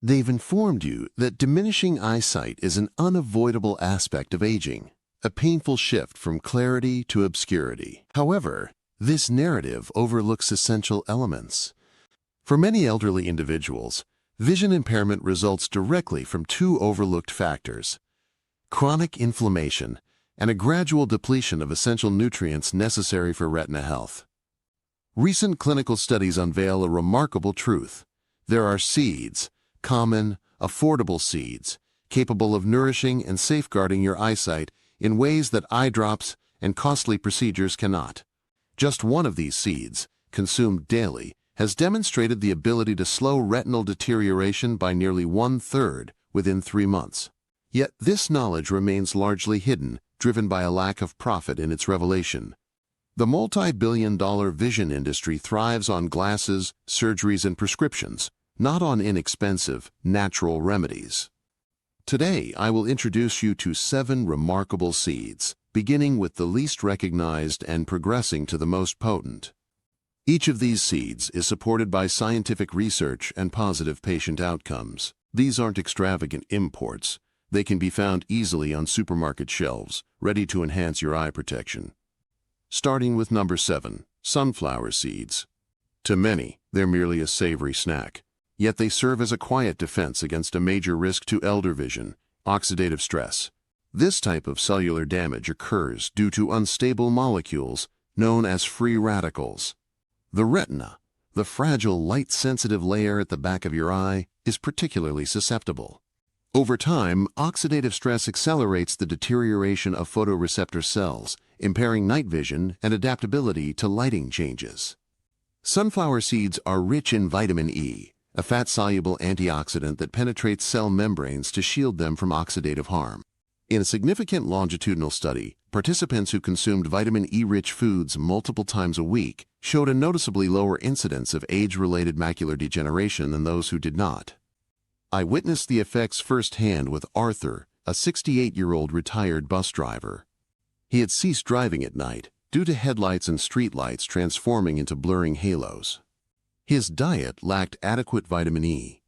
They've informed you that diminishing eyesight is an unavoidable aspect of aging, a painful shift from clarity to obscurity. However, this narrative overlooks essential elements. For many elderly individuals, vision impairment results directly from two overlooked factors: chronic inflammation and a gradual depletion of essential nutrients necessary for retina health. Recent clinical studies unveil a remarkable truth. There are seeds, common, affordable seeds, capable of nourishing and safeguarding your eyesight in ways that eye drops and costly procedures cannot. Just one of these seeds, consumed daily, has demonstrated the ability to slow retinal deterioration by nearly 1/3 within 3 months. Yet this knowledge remains largely hidden, driven by a lack of profit in its revelation. The multi-billion-dollar vision industry thrives on glasses, surgeries, and prescriptions, not on inexpensive, natural remedies. Today, I will introduce you to 7 remarkable seeds, beginning with the least recognized and progressing to the most potent. Each of these seeds is supported by scientific research and positive patient outcomes. These aren't extravagant imports. They can be found easily on supermarket shelves, ready to enhance your eye protection. Starting with number 7, sunflower seeds. To many, they're merely a savory snack. Yet they serve as a quiet defense against a major risk to elder vision: oxidative stress. This type of cellular damage occurs due to unstable molecules known as free radicals. The retina, the fragile light-sensitive layer at the back of your eye, is particularly susceptible. Over time, oxidative stress accelerates the deterioration of photoreceptor cells, impairing night vision and adaptability to lighting changes. Sunflower seeds are rich in vitamin E, a fat-soluble antioxidant that penetrates cell membranes to shield them from oxidative harm. In a significant longitudinal study, participants who consumed vitamin E-rich foods multiple times a week showed a noticeably lower incidence of age-related macular degeneration than those who did not. I witnessed the effects firsthand with Arthur, a 68-year-old retired bus driver. He had ceased driving at night due to headlights and streetlights transforming into blurring halos. His diet lacked adequate vitamin E.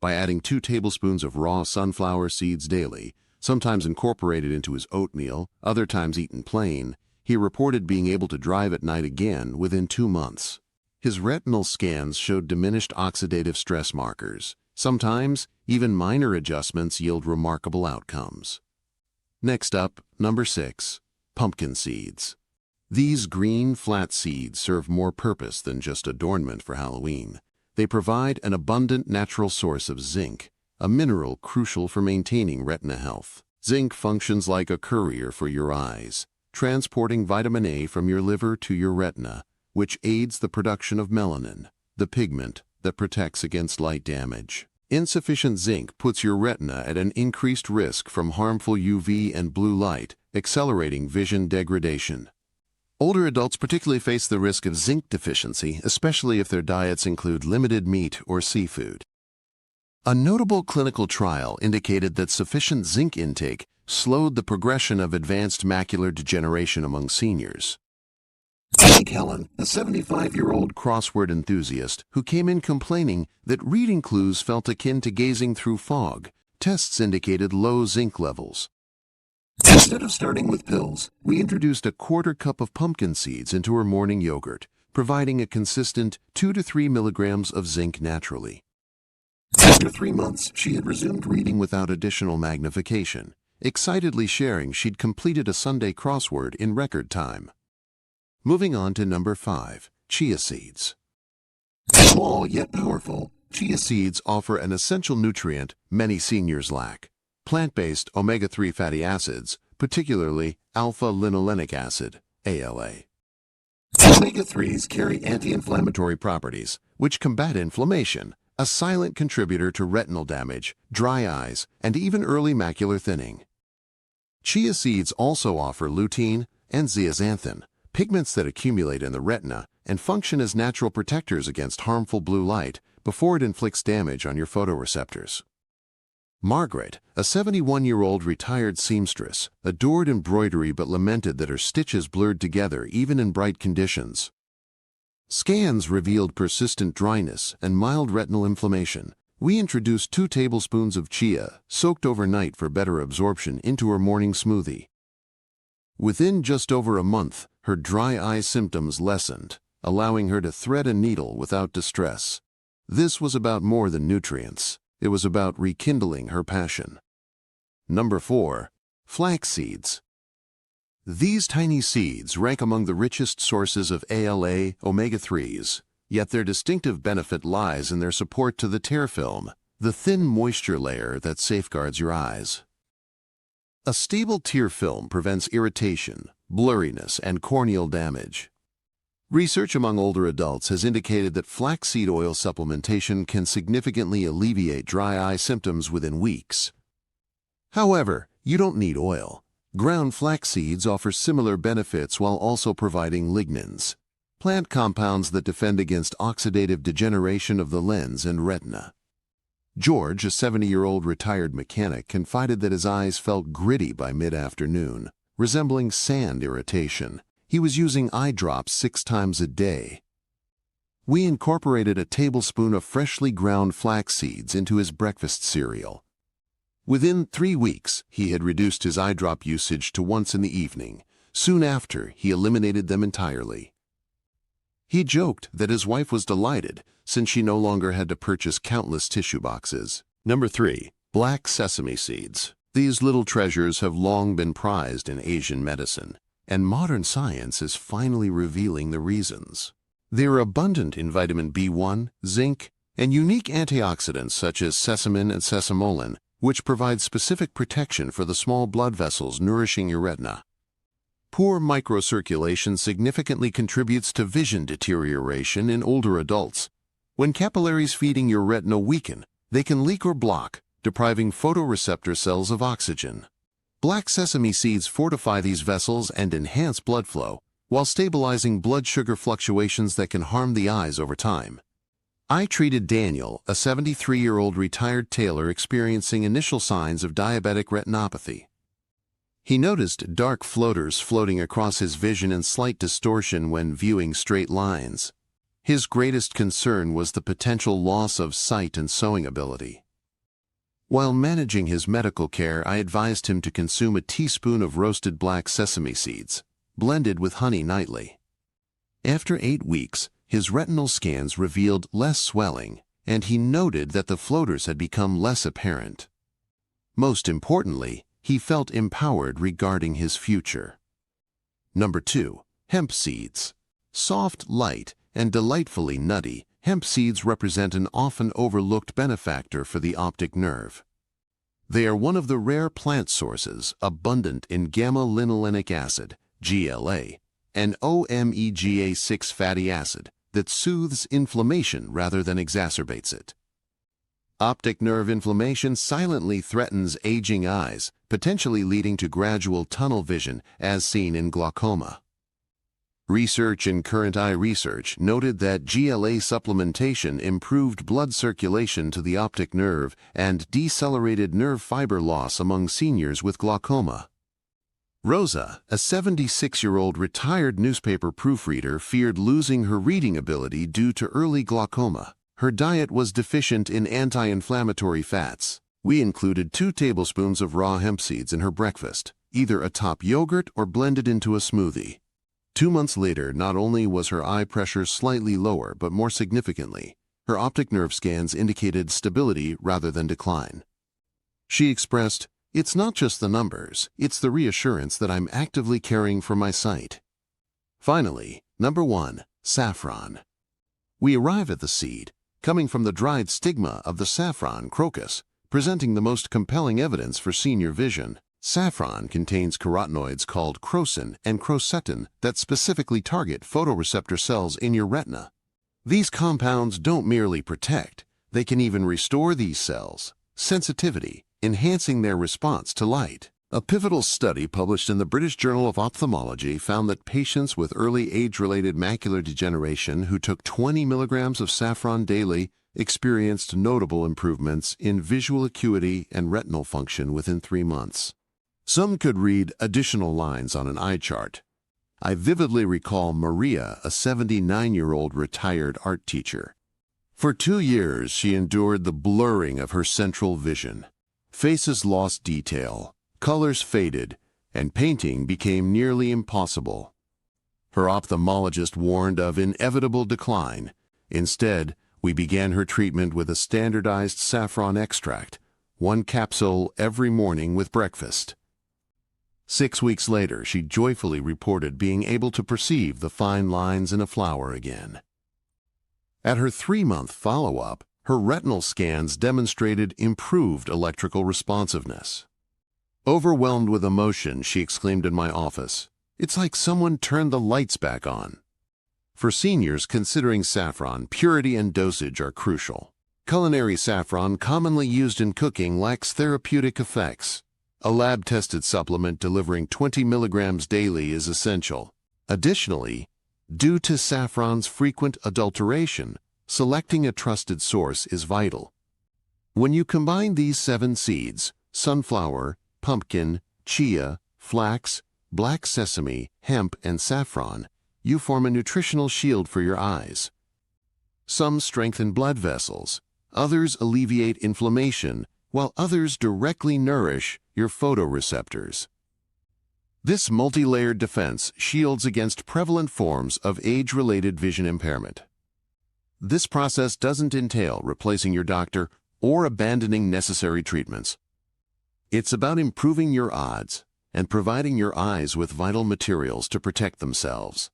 By adding 2 tablespoons of raw sunflower seeds daily, sometimes incorporated into his oatmeal, other times eaten plain, he reported being able to drive at night again within 2 months. His retinal scans showed diminished oxidative stress markers. Sometimes, even minor adjustments yield remarkable outcomes. Next up, number 6, pumpkin seeds. These green, flat seeds serve more purpose than just adornment for Halloween. They provide an abundant natural source of zinc, a mineral crucial for maintaining retina health. Zinc functions like a courier for your eyes, transporting vitamin A from your liver to your retina, which aids the production of melanin, the pigment that protects against light damage. Insufficient zinc puts your retina at an increased risk from harmful UV and blue light, accelerating vision degradation. Older adults particularly face the risk of zinc deficiency, especially if their diets include limited meat or seafood. A notable clinical trial indicated that sufficient zinc intake slowed the progression of advanced macular degeneration among seniors. Like Helen, a 75-year-old crossword enthusiast who came in complaining that reading clues felt akin to gazing through fog, tests indicated low zinc levels. Instead of starting with pills, we introduced a 1/4 cup of pumpkin seeds into her morning yogurt, providing a consistent 2 to 3 milligrams of zinc naturally. After 3 months, she had resumed reading without additional magnification, excitedly sharing she'd completed a Sunday crossword in record time. Moving on to number 5, chia seeds. Small yet powerful, chia seeds offer an essential nutrient many seniors lack: plant-based omega-3 fatty acids, particularly alpha-linolenic acid, ALA. Omega-3s carry anti-inflammatory properties, which combat inflammation, a silent contributor to retinal damage, dry eyes, and even early macular thinning. Chia seeds also offer lutein and zeaxanthin, pigments that accumulate in the retina and function as natural protectors against harmful blue light before it inflicts damage on your photoreceptors. Margaret, a 71-year-old retired seamstress, adored embroidery but lamented that her stitches blurred together even in bright conditions. Scans revealed persistent dryness and mild retinal inflammation, We introduced 2 tablespoons of chia, soaked overnight for better absorption, into her morning smoothie. Within just over a month, her dry eye symptoms lessened, allowing her to thread a needle without distress. This was about more than nutrients. It was about rekindling her passion. Number 4. Flax seeds. These tiny seeds rank among the richest sources of ALA, omega-3s, yet their distinctive benefit lies in their support to the tear film, the thin moisture layer that safeguards your eyes. A stable tear film prevents irritation, blurriness, and corneal damage. Research among older adults has indicated that flaxseed oil supplementation can significantly alleviate dry eye symptoms within weeks. However, you don't need oil. Ground flax seeds offer similar benefits while also providing lignans, plant compounds that defend against oxidative degeneration of the lens and retina. George, a 70-year-old retired mechanic, confided that his eyes felt gritty by mid-afternoon, resembling sand irritation. He was using eye drops 6 times a day. We incorporated a tablespoon of freshly ground flax seeds into his breakfast cereal. Within 3 weeks, he had reduced his eye drop usage to once in the evening. Soon after, he eliminated them entirely. He joked that his wife was delighted, since she no longer had to purchase countless tissue boxes. Number 3. Black sesame seeds. These little treasures have long been prized in Asian medicine, and modern science is finally revealing the reasons. They are abundant in vitamin B1, zinc, and unique antioxidants such as sesamin and sesamolin, which provide specific protection for the small blood vessels nourishing your retina. Poor microcirculation significantly contributes to vision deterioration in older adults. When capillaries feeding your retina weaken, they can leak or block, depriving photoreceptor cells of oxygen. Black sesame seeds fortify these vessels and enhance blood flow, while stabilizing blood sugar fluctuations that can harm the eyes over time. I treated Daniel, a 73-year-old retired tailor experiencing initial signs of diabetic retinopathy. He noticed dark floaters floating across his vision and slight distortion when viewing straight lines. His greatest concern was the potential loss of sight and sewing ability. While managing his medical care, I advised him to consume a teaspoon of roasted black sesame seeds, blended with honey nightly. After 8 weeks, his retinal scans revealed less swelling, and he noted that the floaters had become less apparent. Most importantly, he felt empowered regarding his future. Number 2. Hemp seeds. Soft, light, and delightfully nutty, hemp seeds represent an often overlooked benefactor for the optic nerve. They are one of the rare plant sources abundant in gamma-linolenic acid, GLA, and omega-6 fatty acid that soothes inflammation rather than exacerbates it. Optic nerve inflammation silently threatens aging eyes, potentially leading to gradual tunnel vision as seen in glaucoma. Research in Current Eye Research noted that GLA supplementation improved blood circulation to the optic nerve and decelerated nerve fiber loss among seniors with glaucoma. Rosa, a 76-year-old retired newspaper proofreader, feared losing her reading ability due to early glaucoma. Her diet was deficient in anti-inflammatory fats. We included 2 tablespoons of raw hemp seeds in her breakfast, either atop yogurt or blended into a smoothie. 2 months later, not only was her eye pressure slightly lower, but more significantly, her optic nerve scans indicated stability rather than decline. She expressed, "It's not just the numbers, it's the reassurance that I'm actively caring for my sight." Finally, number 1, saffron. We arrive at the seed, coming from the dried stigma of the saffron crocus, presenting the most compelling evidence for senior vision. Saffron contains carotenoids called crocin and crocetin that specifically target photoreceptor cells in your retina. These compounds don't merely protect, they can even restore these cells' sensitivity, enhancing their response to light. A pivotal study published in the British Journal of Ophthalmology found that patients with early age-related macular degeneration who took 20 milligrams of saffron daily experienced notable improvements in visual acuity and retinal function within 3 months. Some could read additional lines on an eye chart. I vividly recall Maria, a 79-year-old retired art teacher. For 2 years, she endured the blurring of her central vision. Faces lost detail, colors faded, and painting became nearly impossible. Her ophthalmologist warned of inevitable decline. Instead, we began her treatment with a standardized saffron extract, 1 capsule every morning with breakfast. 6 weeks later, she joyfully reported being able to perceive the fine lines in a flower again. At her 3-month follow-up, her retinal scans demonstrated improved electrical responsiveness. Overwhelmed with emotion, she exclaimed in my office, "It's like someone turned the lights back on." For seniors considering saffron, purity and dosage are crucial. Culinary saffron, commonly used in cooking, lacks therapeutic effects. A lab-tested supplement delivering 20 milligrams daily is essential. Additionally, due to saffron's frequent adulteration, selecting a trusted source is vital. When you combine these 7 seeds, sunflower, pumpkin, chia, flax, black sesame, hemp, and saffron, you form a nutritional shield for your eyes. Some strengthen blood vessels, others alleviate inflammation, while others directly nourish your photoreceptors. This multi-layered defense shields against prevalent forms of age-related vision impairment. This process doesn't entail replacing your doctor or abandoning necessary treatments. It's about improving your odds and providing your eyes with vital materials to protect themselves.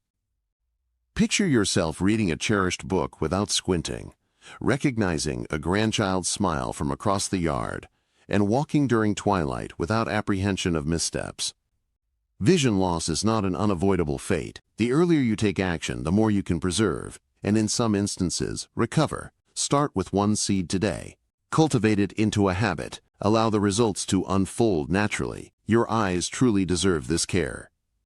Picture yourself reading a cherished book without squinting, recognizing a grandchild's smile from across the yard, and walking during twilight without apprehension of missteps. Vision loss is not an unavoidable fate. The earlier you take action, the more you can preserve, and in some instances, recover. Start with 1 seed today. Cultivate it into a habit. Allow the results to unfold naturally. Your eyes truly deserve this care.